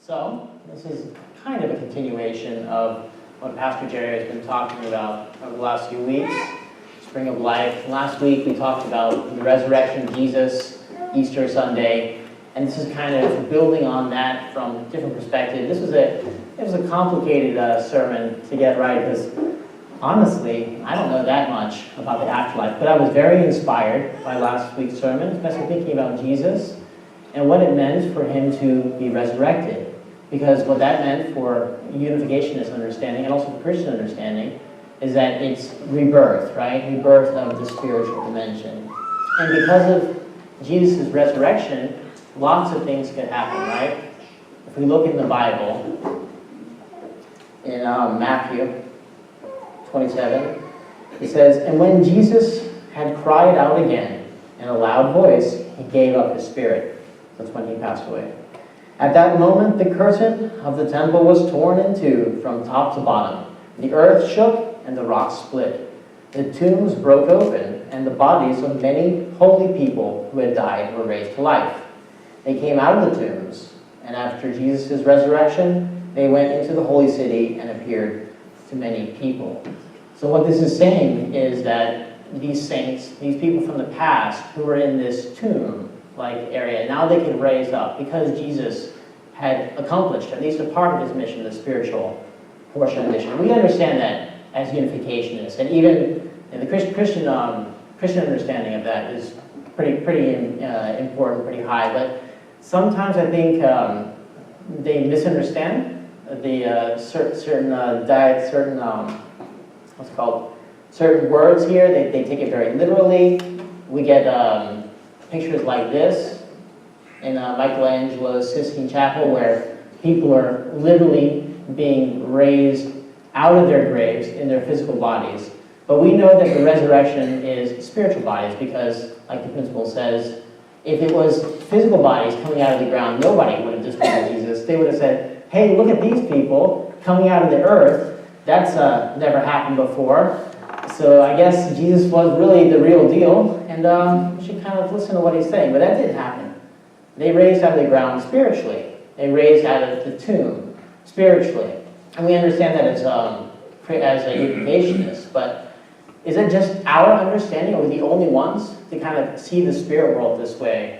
So, this is kind of a continuation of what Pastor Jerry has been talking about over the last few weeks. Spring of Life. Last week we talked about the resurrection of Jesus, Easter Sunday, and this is kind of building on that from a different perspective. It was a complicated sermon to get right because honestly, I don't know that much about the afterlife, but I was very inspired by last week's sermon, especially thinking about Jesus and what it meant for him to be resurrected. Because what that meant for Unificationist understanding and also for Christian understanding is that it's rebirth, right? Rebirth of the spiritual dimension. And because of Jesus' resurrection, lots of things could happen, right? If we look in the Bible, in Matthew 27, it says, "And when Jesus had cried out again in a loud voice, he gave up his spirit." That's when he passed away. "At that moment, the curtain of the temple was torn in two from top to bottom. The earth shook and the rocks split. The tombs broke open, and the bodies of many holy people who had died were raised to life. They came out of the tombs, and after Jesus' resurrection, they went into the holy city and appeared to many people." So what this is saying is that these saints, these people from the past who were in this tomb-like area, now they can raise up because Jesus had accomplished at least a part of his mission, the spiritual portion of the mission. We understand that as Unificationists, and even in the Christian understanding of that is pretty important, pretty high. But sometimes I think they misunderstand the certain words here. They take it very literally. We get pictures like this in Michelangelo's Sistine Chapel where people are literally being raised out of their graves in their physical bodies. But we know that the resurrection is spiritual bodies because, like the principle says, if it was physical bodies coming out of the ground, nobody would have disbelieved Jesus. They would have said, "Hey, look at these people coming out of the earth. That's never happened before. So I guess Jesus was really the real deal, and we should kind of listen to what he's saying." But that didn't happen. They raised out of the ground spiritually. They raised out of the tomb spiritually. And we understand that as a Unificationist, but is it just our understanding? Are we the only ones to kind of see the spirit world this way?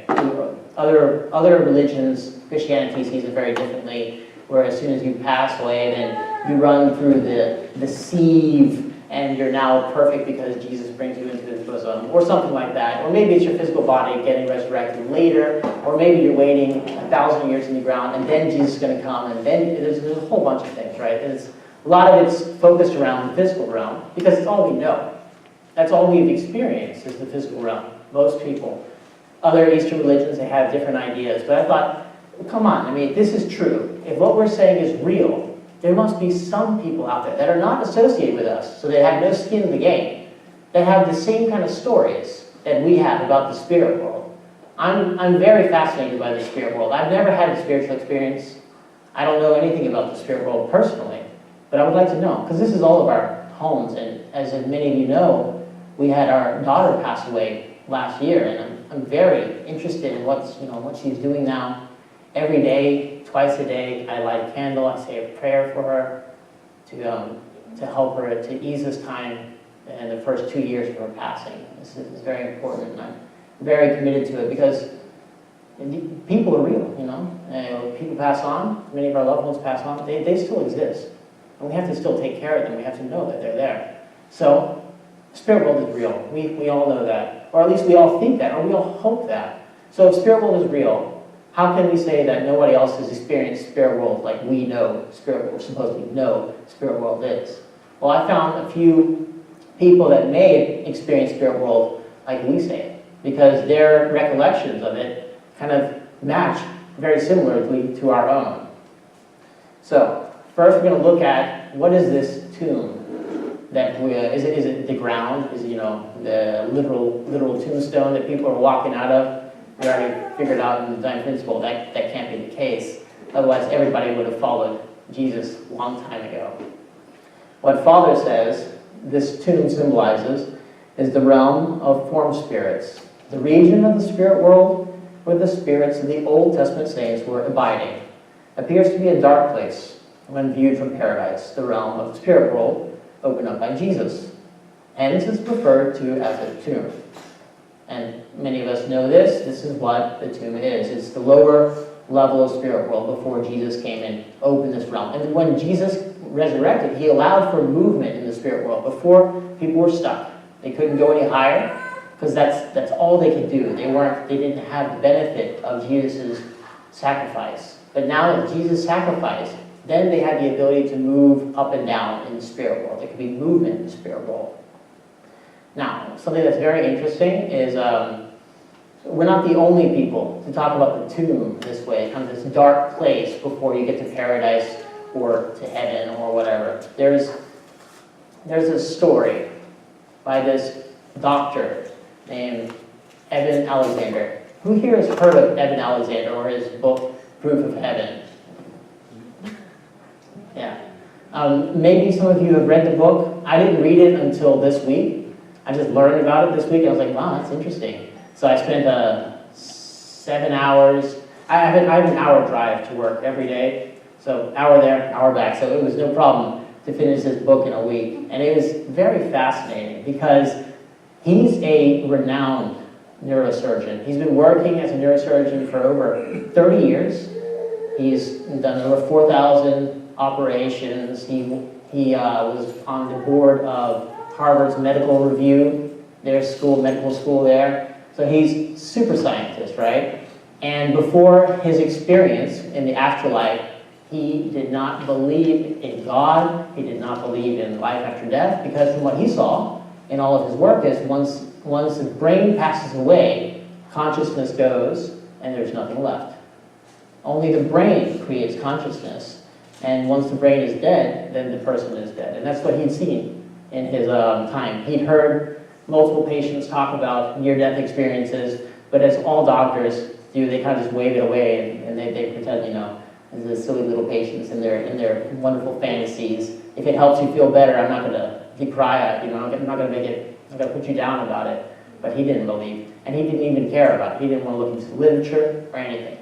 Other religions, Christianity sees it very differently, where as soon as you pass away, then you run through the sieve, and you're now perfect because Jesus brings you into his bosom, or something like that. Or maybe it's your physical body getting resurrected later, or maybe you're waiting 1,000 years in the ground, and then Jesus is going to come, and then there's a whole bunch of things, right? A lot of it's focused around the physical realm, because it's all we know. That's all we've experienced is the physical realm. Most people. Other Eastern religions, they have different ideas, but I thought, well, come on, I mean, this is true. If what we're saying is real, there must be some people out there that are not associated with us, so they have no skin in the game, that have the same kind of stories that we have about the spirit world. I'm very fascinated by the spirit world. I've never had a spiritual experience. I don't know anything about the spirit world personally, but I would like to know, because this is all of our homes, and as many of you know, we had our daughter pass away last year, and I'm very interested in what she's doing now. Every day, twice a day, I light a candle, I say a prayer for her to help her to ease this time in the first 2 years of her passing. This is very important, and I'm very committed to it because people are real, people pass on, many of our loved ones pass on, they still exist. And we have to still take care of them, we have to know that they're there. So, the spirit world is real, we all know that, or at least we all think that, or we all hope that. So if spirit world is real, how can we say that nobody else has experienced spirit world like we know spirit world, supposedly know spirit world is? Well, I found a few people that may experience spirit world like we say it, because their recollections of it kind of match very similarly to our own. So, first we're going to look at what is this tomb? Is it the ground? Is it, the literal tombstone that people are walking out of? We already figured out in the design principle that can't be the case. Otherwise, everybody would have followed Jesus a long time ago. What Father says this tomb symbolizes is the realm of form spirits, the region of the spirit world where the spirits of the Old Testament saints were abiding. appears to be a dark place when viewed from paradise, the realm of the spirit world opened up by Jesus. Hence it's referred to as a tomb. And many of us know this. This is what the tomb is. It's the lower level of spirit world before Jesus came and opened this realm. And when Jesus resurrected, he allowed for movement in the spirit world. Before, people were stuck. They couldn't go any higher because that's all they could do. They didn't have the benefit of Jesus' sacrifice. But now that Jesus sacrificed, then they had the ability to move up and down in the spirit world. There could be movement in the spirit world. Now, something that's very interesting is we're not the only people to talk about the tomb this way, kind of this dark place before you get to paradise or to heaven or whatever. There's a story by this doctor named Evan Alexander. Who here has heard of Evan Alexander or his book, Proof of Heaven? Yeah. Maybe some of you have read the book. I didn't read it until this week. I just learned about it this week, and I was like, wow, that's interesting. So I spent 7 hours. I have an hour drive to work every day. So hour there, hour back. So it was no problem to finish this book in a week. And it was very fascinating because he's a renowned neurosurgeon. He's been working as a neurosurgeon for over 30 years. He's done over 4,000 operations. He was on the board of Harvard's Medical Review, their school, medical school there. So he's super scientist, right? And before his experience in the afterlife, he did not believe in God. He did not believe in life after death because from what he saw in all of his work is once the brain passes away, consciousness goes and there's nothing left. Only the brain creates consciousness. And once the brain is dead, then the person is dead. And that's what he'd seen in his time. He'd heard multiple patients talk about near-death experiences, but as all doctors do, they kind of just wave it away and they pretend, you know, as silly little patients in their wonderful fantasies. If it helps you feel better, I'm not going to decry it, you know, I'm not going to put you down about it. But he didn't believe, and he didn't even care about it. He didn't want to look into literature or anything.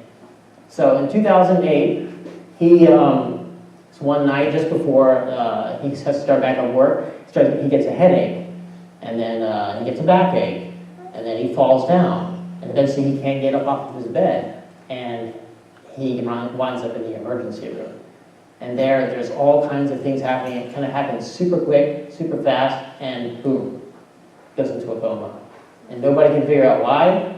So in 2008, he one night just before he has to start back on work, he gets a headache, and then he gets a backache, and then he falls down, and eventually he can't get up off of his bed, and he winds up in the emergency room. And there's all kinds of things happening. It kind of happens super quick, super fast, and boom, goes into a coma. And nobody can figure out why.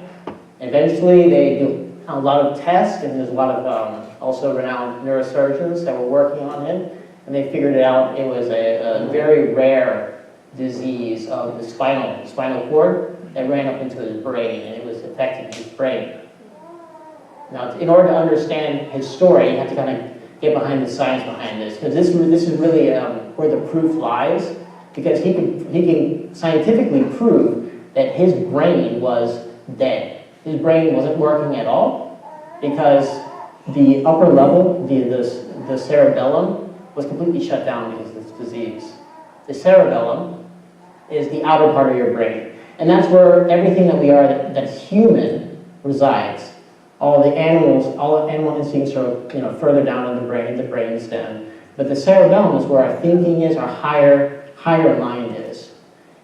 Eventually, they do a lot of tests, and there's a lot of also renowned neurosurgeons that were working on him, and they figured it out. It was a very rare disease of the spinal cord that ran up into his brain, and it was affecting his brain. Now, in order to understand his story, you have to kind of get behind the science behind this, because this is really where the proof lies, because he can scientifically prove that his brain was dead. His brain wasn't working at all because the upper level, the cerebellum, was completely shut down because of this disease. The cerebellum is the outer part of your brain, and that's where everything that we are that's human resides. All the animal instincts are further down in the brain stem, but the cerebellum is where our thinking is, our higher mind is.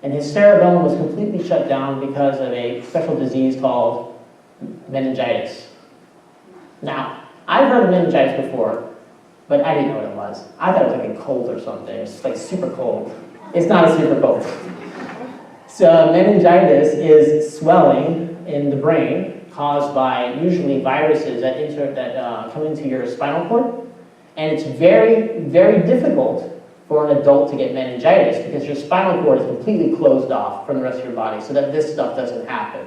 And his cerebellum was completely shut down because of a special disease called meningitis. Now, I've heard of meningitis before, but I didn't know what it was. I thought it was like a cold or something. It's like super cold. It's not a super cold. So meningitis is swelling in the brain caused by usually viruses that come into your spinal cord. And it's very, very difficult for an adult to get meningitis because your spinal cord is completely closed off from the rest of your body so that this stuff doesn't happen.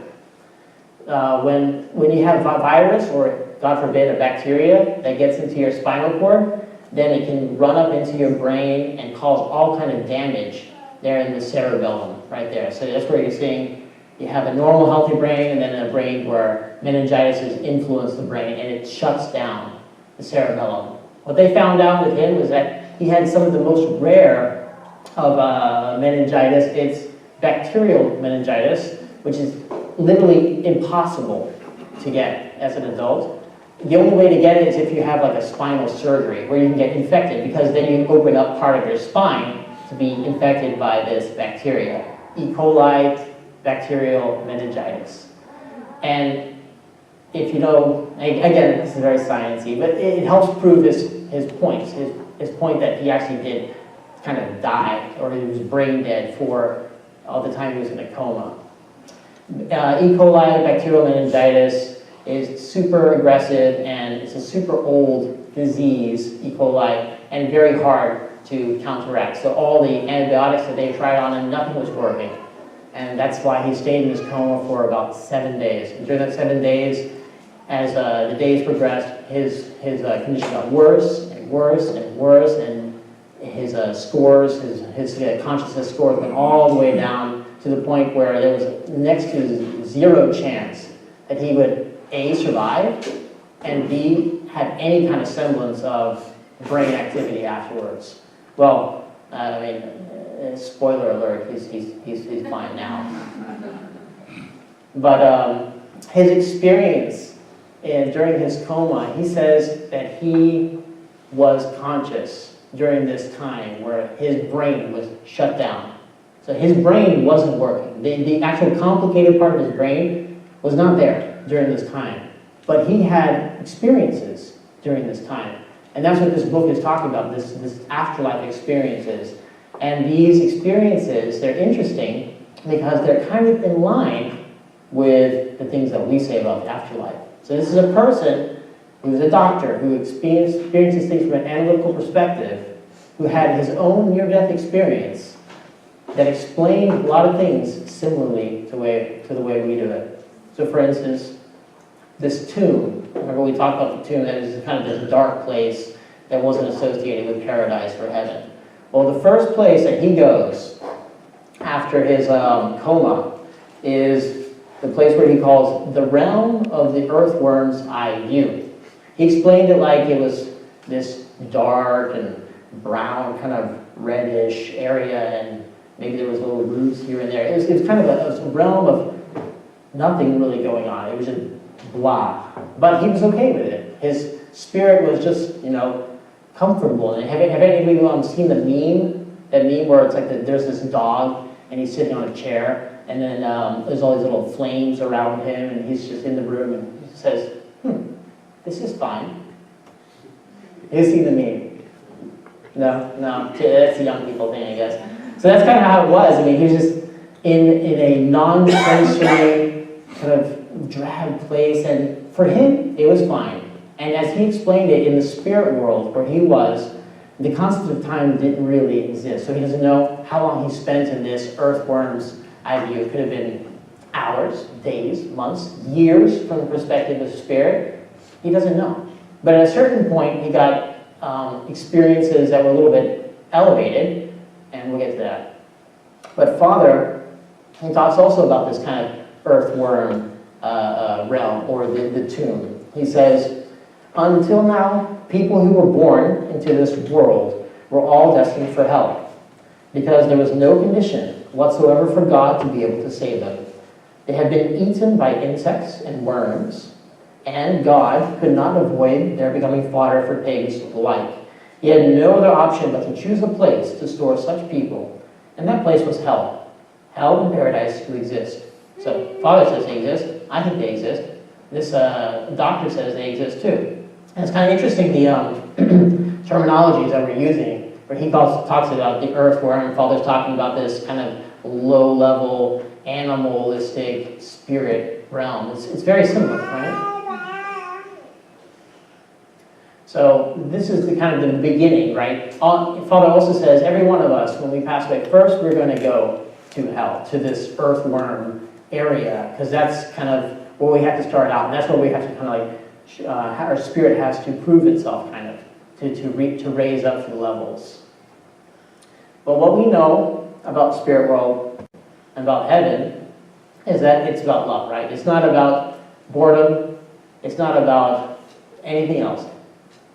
When you have a virus or, God forbid, a bacteria that gets into your spinal cord, then it can run up into your brain and cause all kind of damage there in the cerebellum, right there. So that's where you're seeing you have a normal healthy brain and then a brain where meningitis has influenced the brain and it shuts down the cerebellum. What they found out with him was that he had some of the most rare of meningitis. It's bacterial meningitis, which is literally impossible to get as an adult. The only way to get it is if you have like a spinal surgery where you can get infected, because then you open up part of your spine to be infected by this bacteria, E. coli bacterial meningitis. And if you know, again, this is very sciencey, but it helps prove his point that he actually did kind of die, or he was brain dead for all the time he was in a coma. E. coli bacterial meningitis is super aggressive, and it's a super old disease, E. coli, and very hard to counteract. So all the antibiotics that they tried on him, nothing was working. And that's why he stayed in this coma for about 7 days. And during that 7 days, as the days progressed, his condition got worse and worse and worse, and his scores, his consciousness scores went all the way down to the point where there was next to zero chance that he would A, survive, and B, have any kind of semblance of brain activity afterwards. Well, I mean, spoiler alert, he's fine now. But his experience during his coma, he says that he was conscious during this time where his brain was shut down. So his brain wasn't working. The actual complicated part of his brain was not there during this time. But he had experiences during this time. And that's what this book is talking about, this afterlife experiences. And these experiences, they're interesting because they're kind of in line with the things that we say about the afterlife. So this is a person who's a doctor who experiences things from an analytical perspective, who had his own near-death experience that explained a lot of things similarly to the way we do it. So for instance, this tomb, remember we talked about the tomb, that is kind of this dark place that wasn't associated with paradise or heaven. Well, the first place that he goes after his coma is the place where he calls the realm of the earthworm's eye view. He explained it like it was this dark and brown, kind of reddish area, and maybe there was little roots here and there. It was kind of a realm of nothing really going on. It was just blah. But he was okay with it. His spirit was just, comfortable. And have any of you seen the meme? That meme where it's like there's this dog and he's sitting on a chair, and then there's all these little flames around him, and he's just in the room, and he says, this is fine. You see the meme? No, that's a young people thing, I guess. So that's kind of how it was. I mean, he was just in a non-sensory kind of drab place, and for him, it was fine. And as he explained it, in the spirit world where he was, the concept of time didn't really exist. So he doesn't know how long he spent in this earthworm's eye view. It could have been hours, days, months, years from the perspective of spirit. He doesn't know. But at a certain point, he got experiences that were a little bit elevated, and we'll get to that. But Father, he talks also about this kind of earthworm realm, or the tomb. He says, until now, people who were born into this world were all destined for hell, because there was no condition whatsoever for God to be able to save them. They had been eaten by insects and worms, and God could not avoid their becoming fodder for pigs alike. He had no other option but to choose a place to store such people, and that place was hell. Hell and paradise do exist. So Father says they exist. I think they exist. This doctor says they exist too. And it's kind of interesting, the terminologies that we're using, where he talks about the earthworm, and Father's talking about this kind of low-level, animalistic spirit realm. It's very similar, right? So this is the kind of the beginning, right? Father also says every one of us, when we pass away, first we're going to go to hell, to this earthworm area, because that's kind of where we have to start out, and that's where we have to kind of like, our spirit has to prove itself, kind of, to raise up to the levels. But what we know about spirit world and about heaven is that it's about love, right? It's not about boredom. It's not about anything else.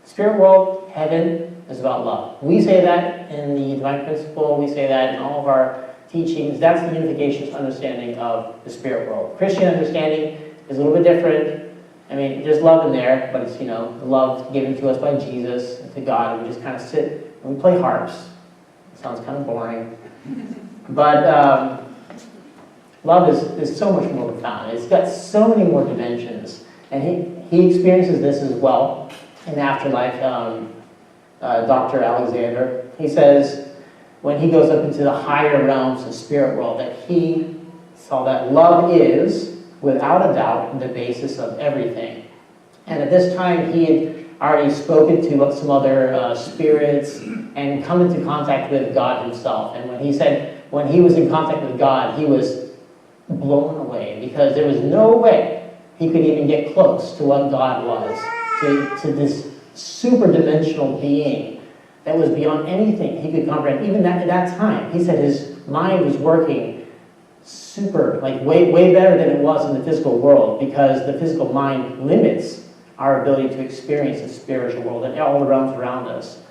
Spirit world, heaven, is about love. We say that in the Divine Principle. We say that in all of our teachings. That's the Unificationist understanding of the spirit world. Christian understanding is a little bit different. I mean, there's love in there, but it's, the love given to us by Jesus and to God, and we just kind of sit and we play harps. It sounds kind of boring. But love is so much more profound. It's got so many more dimensions. And he experiences this as well in Afterlife. Dr. Alexander, he says, when he goes up into the higher realms of spirit world, that he saw that love is, without a doubt, the basis of everything. And at this time, he had already spoken to some other spirits and come into contact with God himself. And when he said, when he was in contact with God, he was blown away, because there was no way he could even get close to what God was, to this super dimensional being that was beyond anything he could comprehend. Even at that time, he said his mind was working super, like way better than it was in the physical world, because the physical mind limits our ability to experience the spiritual world and all the realms around us.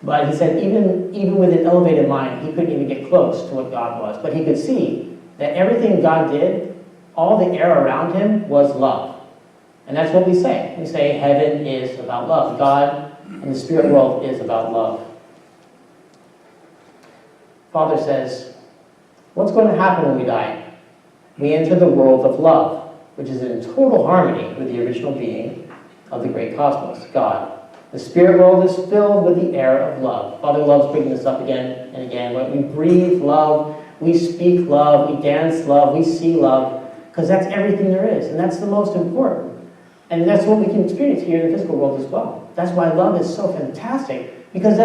But he said even with an elevated mind, he couldn't even get close to what God was. But he could see that everything God did, all the air around him was love. And that's what we say. We say heaven is about love. God and the spirit world is about love. Father says, what's going to happen when we die? We enter the world of love, which is in total harmony with the original being of the great cosmos, God. The spirit world is filled with the air of love. Father loves bringing this up again and again. When we breathe love, we speak love, we dance love, we see love, because that's everything there is, and that's the most important. And that's what we can experience here in the physical world as well. That's why love is so fantastic, because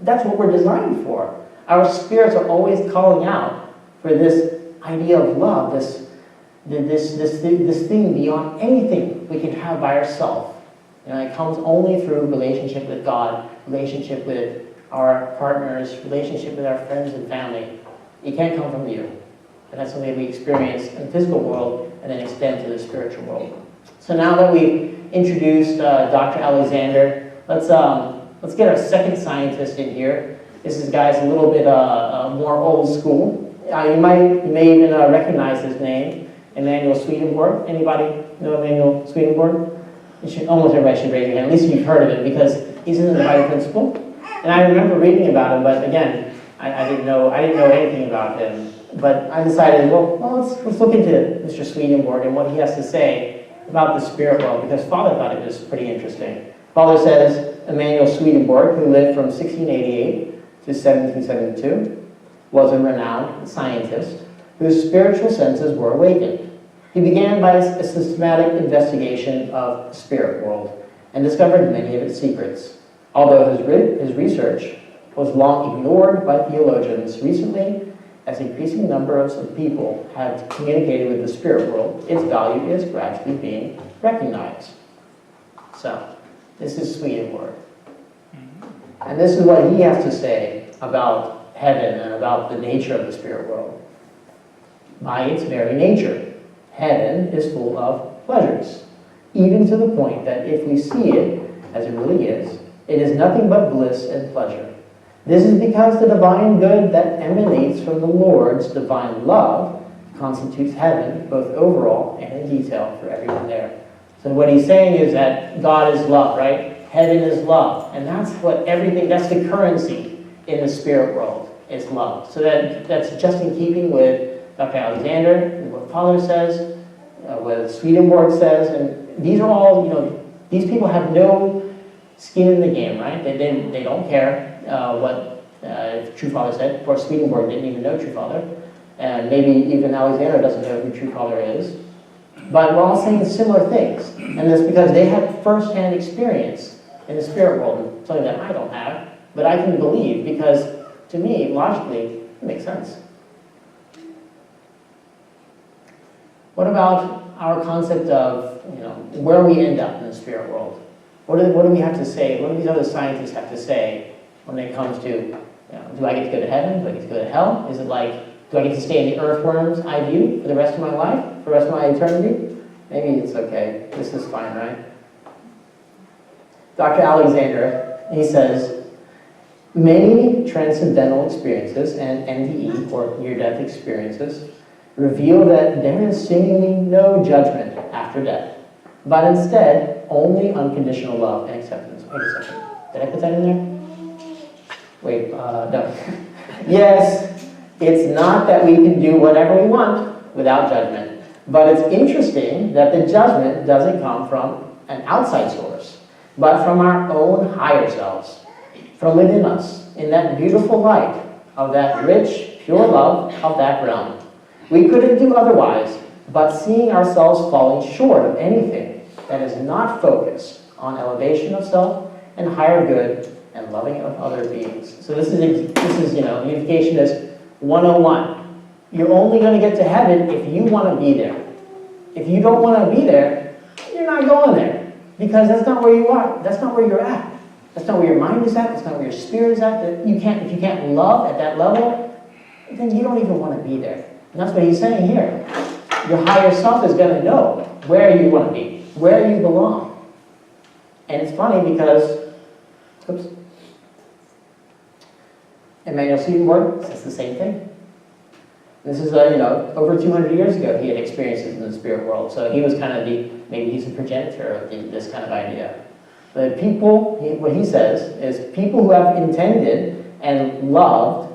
that's what we're designed for. Our spirits are always calling out for this idea of love, this thing beyond anything we can have by ourselves. It comes only through relationship with God, relationship with our partners, relationship with our friends and family. It can't come from you. And that's something we experience in the physical world and then extend to the spiritual world. So now that we've introduced Dr. Alexander, let's get our second scientist in here. This is, guys, a little bit more old school. You may even recognize his name, Emanuel Swedenborg. Anybody know Emanuel Swedenborg? Almost everybody should raise their hand. At least you've heard of it, because he's in the Divine Principle. And I remember reading about him, but again, I didn't know anything about him. But I decided, well, let's look into Mr. Swedenborg and what he has to say about the spirit world, because Father thought it was pretty interesting. Father says Emanuel Swedenborg, who lived from 1688 to 1772, was a renowned scientist whose spiritual senses were awakened. He began by a systematic investigation of the spirit world and discovered many of its secrets. Although his research was long ignored by theologians, recently, as increasing numbers of people have communicated with the spirit world, its value is gradually being recognized. So, this is Swedenborg. And this is what he has to say about heaven and about the nature of the spirit world. By its very nature, heaven is full of pleasures, even to the point that if we see it as it really is, it is nothing but bliss and pleasure. This is because the divine good that emanates from the Lord's divine love constitutes heaven, both overall and in detail for everyone there. So what he's saying is that God is love, right? Heaven is love. And that's that's the currency in the spirit world, is love. So that's just in keeping with Dr. Alexander, and what Father says, what Swedenborg says, and these are all, these people have no skin in the game, right? They don't care what True Father said. Of course, Swedenborg didn't even know True Father, and maybe even Alexander doesn't know who True Father is. But we're all saying similar things, and that's because they have first-hand experience in the spirit world, something that I don't have, but I can believe, because to me, logically, it makes sense. What about our concept of, where we end up in the spirit world? What do we have to say? What do these other scientists have to say when it comes to, do I get to go to heaven? Do I get to go to hell? Is it like, do I get to stay in the earthworm's eye view for the rest of my life, for the rest of my eternity? Maybe it's okay. This is fine, right? Dr. Alexander, he says, many transcendental experiences and NDE, or near-death experiences, reveal that there is seemingly no judgment after death. but instead only unconditional love and acceptance. Wait a second. Did I put that in there? Wait, no. Yes, it's not that we can do whatever we want without judgment, but it's interesting that the judgment doesn't come from an outside source, but from our own higher selves, from within us, in that beautiful light of that rich, pure love of that realm. We couldn't do otherwise, but seeing ourselves falling short of anything that is not focused on elevation of self and higher good and loving of other beings. So this is Unificationist 101. You're only going to get to heaven if you want to be there. If you don't want to be there, you're not going there, because that's not where you are. That's not where you're at. That's not where your mind is at. That's not where your spirit is at. If you can't love at that level, then you don't even want to be there. And that's what he's saying here. Your higher self is going to know where you want to be, where you belong. And it's funny because, oops, Emmanuel Swedenborg says the same thing. This is, over 200 years ago he had experiences in the spirit world. So he was kind of maybe he's a progenitor of this kind of idea. But what he says is people who have intended and loved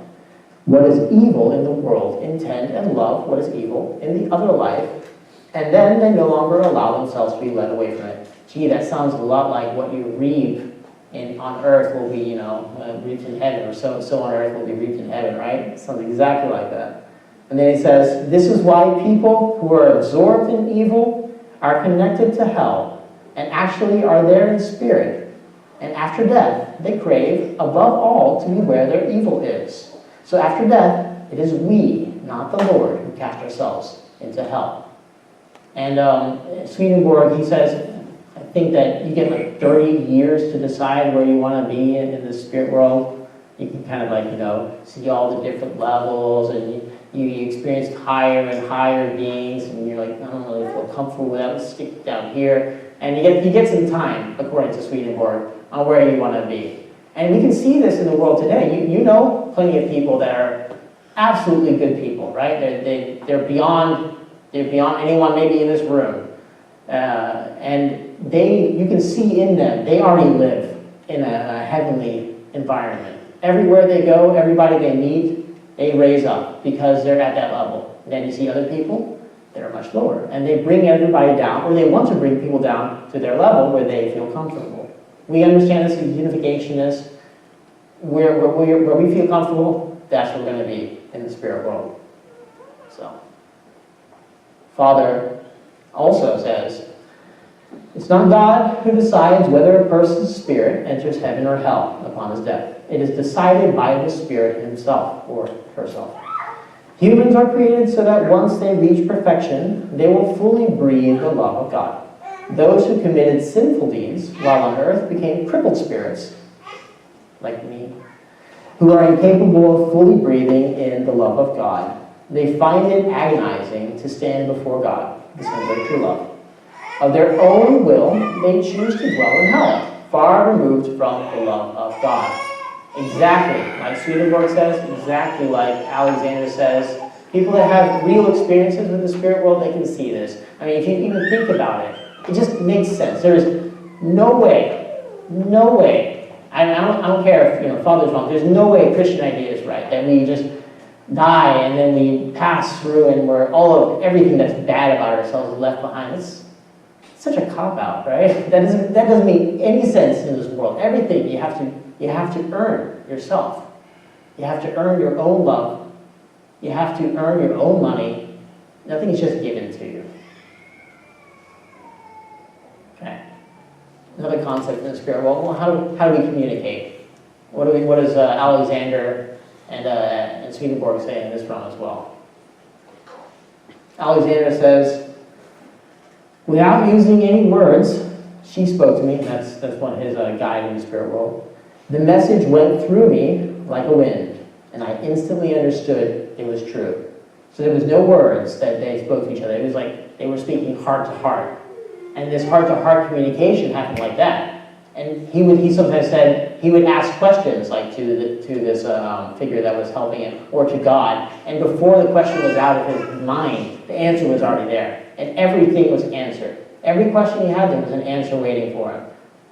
what is evil in the world intend and love what is evil in the other life, and then they no longer allow themselves to be led away from it. Gee, that sounds a lot like what you reap on earth will be, reaped in heaven, or so on earth will be reaped in heaven, right? It sounds exactly like that. And then he says, this is why people who are absorbed in evil are connected to hell and actually are there in spirit. And after death, they crave, above all, to be where their evil is. So after death, it is we, not the Lord, who cast ourselves into hell. And Swedenborg, he says, I think that you get like 30 years to decide where you want to be in the spirit world. You can kind of see all the different levels, and you experience higher and higher beings, and you're like, I don't really feel comfortable with that, let's stick down here. And you get some time, according to Swedenborg, on where you want to be. And we can see this in the world today. You know plenty of people that are absolutely good people, right? They're beyond anyone maybe in this room. And you can see in them, they already live in a heavenly environment. Everywhere they go, everybody they meet, they raise up because they're at that level. And then you see other people that are much lower, and they bring everybody down, or they want to bring people down to their level where they feel comfortable. We understand this as Unificationists. Where we feel comfortable, that's where we're going to be in the spirit world. So, Father also says, it's not God who decides whether a person's spirit enters heaven or hell upon his death. It is decided by the Spirit himself or herself. Humans are created so that once they reach perfection, they will fully breathe the love of God. Those who committed sinful deeds while on earth became crippled spirits, like me, who are incapable of fully breathing in the love of God. They find it agonizing to stand before God, the symbol of true love. Of their own will, they choose to dwell in hell, far removed from the love of God. Exactly like Swedenborg says, exactly like Alexander says. People that have real experiences with the spirit world, they can see this. I mean, if you even think about it, it just makes sense. There is no way, I don't care if Father's wrong, there's no way Christian idea is right, that we just die and then we pass through and we're everything that's bad about ourselves is left behind. It's such a cop-out, right? That doesn't make any sense in this world. Everything you have to earn yourself. You have to earn your own love. You have to earn your own money. Nothing is just given to you. Okay. Another concept in the spirit world. Well, how do we communicate? What does Alexander and Swedenborg say in this realm as well? Alexander says, without using any words, she spoke to me. That's one of his guide in the spirit world. The message went through me like a wind, and I instantly understood it was true. So there was no words that they spoke to each other. It was like they were speaking heart to heart. And this heart-to-heart communication happened like that. And he sometimes said he would ask questions like to this figure that was helping him, or to God. And before the question was out of his mind, the answer was already there. And everything was answered. Every question he had, there was an answer waiting for him.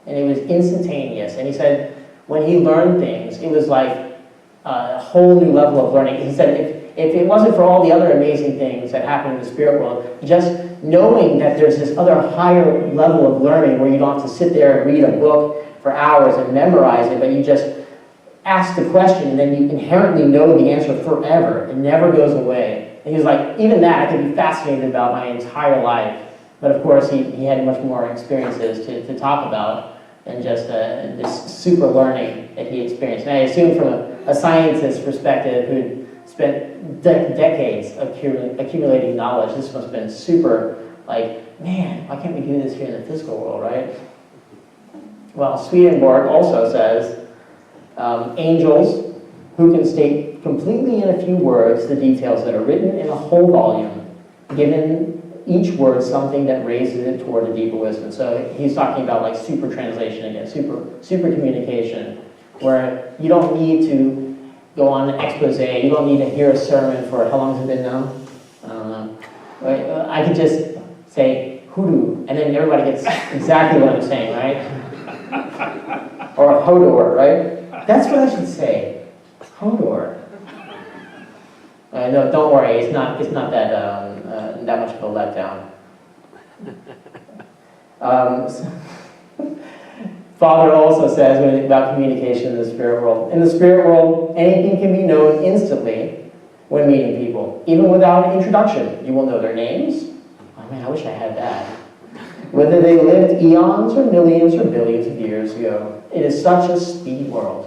And it was instantaneous. And he said when he learned things, it was like a whole new level of learning. He said if it wasn't for all the other amazing things that happen in the spirit world, just knowing that there's this other higher level of learning where you don't have to sit there and read a book for hours and memorize it, but you just ask the question and then you inherently know the answer forever. It never goes away. And he was like, even that I could be fascinated about my entire life. But of course, he had much more experiences to talk about than just this super learning that he experienced. And I assume from a scientist's perspective who spent decades accumulating knowledge, this must have been super, like, man, why can't we do this here in the physical world, right? Well, Swedenborg also says, angels who can state completely in a few words the details that are written in a whole volume, given each word something that raises it toward a deeper wisdom. So he's talking about like super translation again, super communication, where you don't need to go on an expose, you don't need to hear a sermon for, how long has it been now? I don't know. Right? I could just say, hoodoo, and then everybody gets exactly what I'm saying, right? Or hodor, right? That's what I should say, hodor. No, don't worry, it's not that much of a letdown. Father also says about communication in the spirit world. In the spirit world, anything can be known instantly when meeting people, even without an introduction. You will know their names. Oh man, I wish I had that. Whether they lived eons or millions or billions of years ago. It is such a speed world.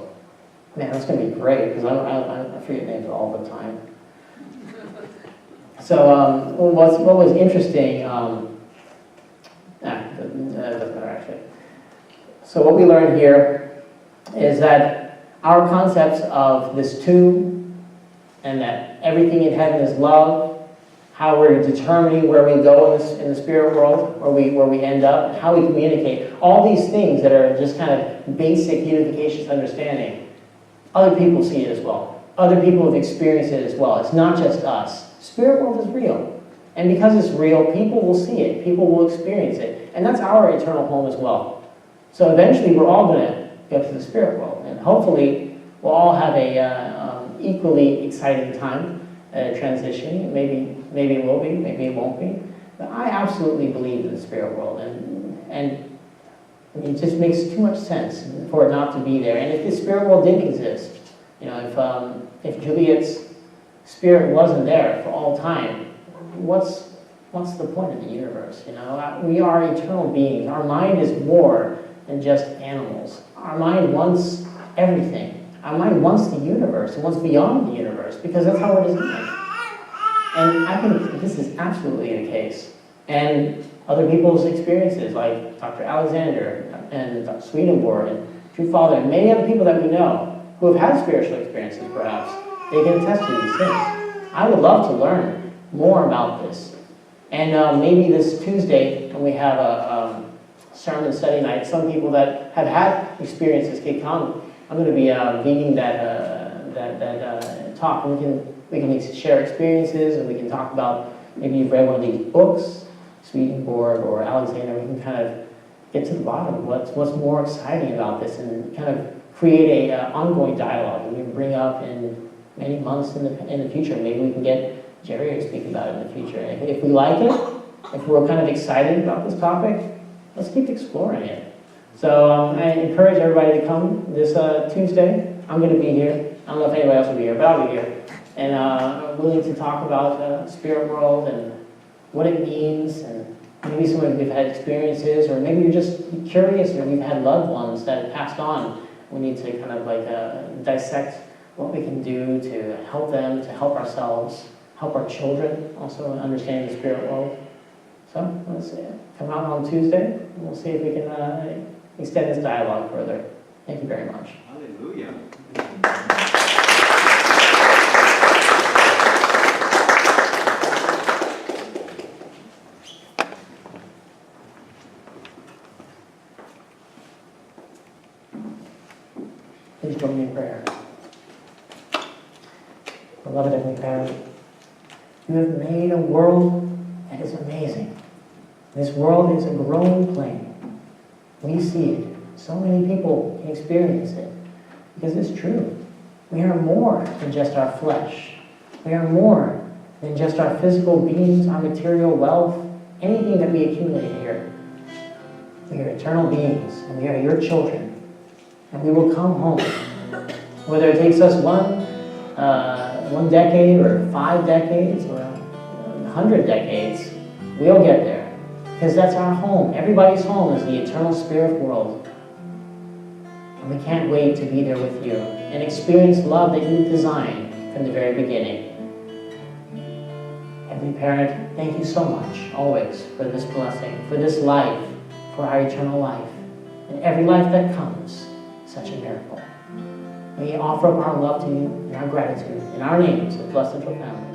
Man, that's going to be great, because I forget names all the time. So what was interesting, doesn't matter actually. So what we learned here is that our concepts of this two, and that everything in heaven is love, how we're determining where we go in the spirit world, where we end up, and how we communicate, all these things that are just kind of basic unificationist understanding, other people see it as well. Other people have experienced it as well. It's not just us. Spirit world is real. And because it's real, people will see it. People will experience it. And that's our eternal home as well. So eventually we're all going to go to the spirit world. And hopefully we'll all have a equally exciting time transitioning. Maybe it will be, maybe it won't be. But I absolutely believe in the spirit world. And it just makes too much sense for it not to be there. And if the spirit world didn't exist, you know, if Juliet's spirit wasn't there for all time, what's the point of the universe? You know, we are eternal beings. Our mind is more than just animals. Our mind wants everything. Our mind wants the universe. It wants beyond the universe, because that's how we're designed. And I think this is absolutely the case. And other people's experiences, like Dr. Alexander and Dr. Swedenborg and True Father, and many other people that we know who have had spiritual experiences, perhaps, they can attest to these things. I would love to learn more about this. And maybe this Tuesday, when we have a sermon study night, some people that have had experiences can come. I'm going to be leading that talk. We can share experiences, and we can talk about, maybe you've read one of these books, Swedenborg or Alexander. We can kind of get to the bottom of what's more exciting about this, and kind of create a ongoing dialogue that we can bring up in many months in the future. Maybe we can get Jerry to speak about it in the future. If we like it, if we're kind of excited about this topic, let's keep exploring it. So I encourage everybody to come this Tuesday. I'm going to be here. I don't know if anybody else will be here, but I'll be here. And willing to talk about the spirit world and what it means, and maybe some of you have had experiences, or maybe you're just curious, or you've had loved ones that have passed on. We need to kind of like dissect what we can do to help them, to help ourselves, help our children also understand the spirit world. So let's come out on Tuesday, and we'll see if we can extend this dialogue further. Thank you very much. Hallelujah. Please join me in prayer. Beloved Heavenly Parent, you have made a world that is amazing. This world is a growing plane. We see it. So many people can experience it because it's true. We are more than just our flesh. We are more than just our physical beings, our material wealth, anything that we accumulate here. We are eternal beings, and we are your children. And we will come home. Whether it takes us one decade or 5 decades or 100 decades, we'll get there. Because that's our home. Everybody's home is the eternal spirit world. And we can't wait to be there with you and experience love that you designed from the very beginning. Heavenly Parent, thank you so much, always, for this blessing, for this life, for our eternal life, and every life that comes, such a miracle. We offer up our love to you and our gratitude in our names, the Blessed Angel Family.